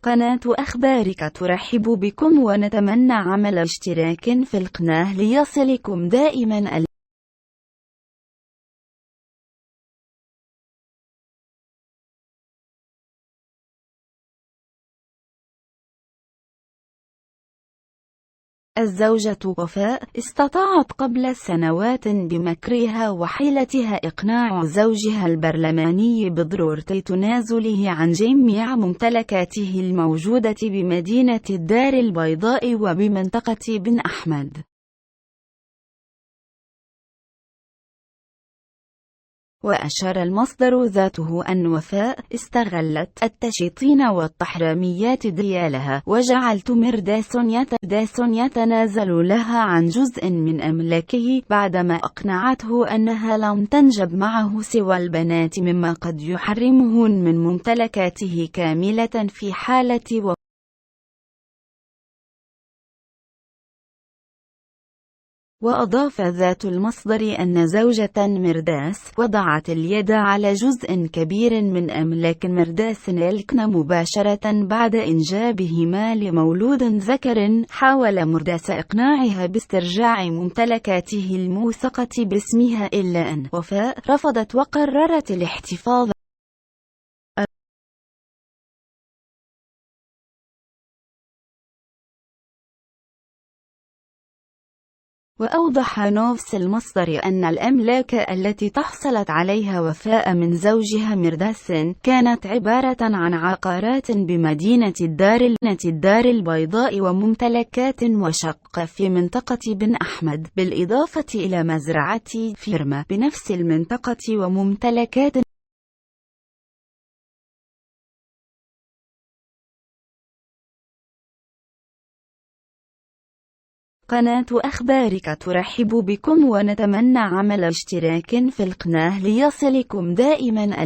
قناة أخبارك ترحب بكم ونتمنى عمل اشتراك في القناة ليصلكم دائما الزوجة وفاء استطاعت قبل سنوات بمكرها وحيلتها إقناع زوجها البرلماني بضرورة تنازله عن جميع ممتلكاته الموجودة بمدينة الدار البيضاء وبمنطقة بن أحمد. وأشار المصدر ذاته أن وفاء استغلت التشيطين والتحريميات ديالها وجعلت مرداس يتنازل لها عن جزء من أملاكه بعدما أقنعته أنها لم تنجب معه سوى البنات مما قد يحرمهن من ممتلكاته كاملة في حالة وأضاف ذات المصدر أن زوجة مرداس وضعت اليد على جزء كبير من أملاك مرداس يلكن مباشرة بعد إنجابهما لمولود ذكر. حاول مرداس إقناعها باسترجاع ممتلكاته الموثقة باسمها، إلا أن وفاء رفضت وقررت الاحتفاظ وأوضح نفس المصدر أن الأملاك التي تحصلت عليها وفاء من زوجها مرداس كانت عبارة عن عقارات بمدينة الدار البيضاء وممتلكات وشقة في منطقة بن أحمد، بالإضافة إلى مزرعة فيرما بنفس المنطقة وممتلكات قناة أخبارك ترحب بكم ونتمنى عمل اشتراك في القناة ليصلكم دائما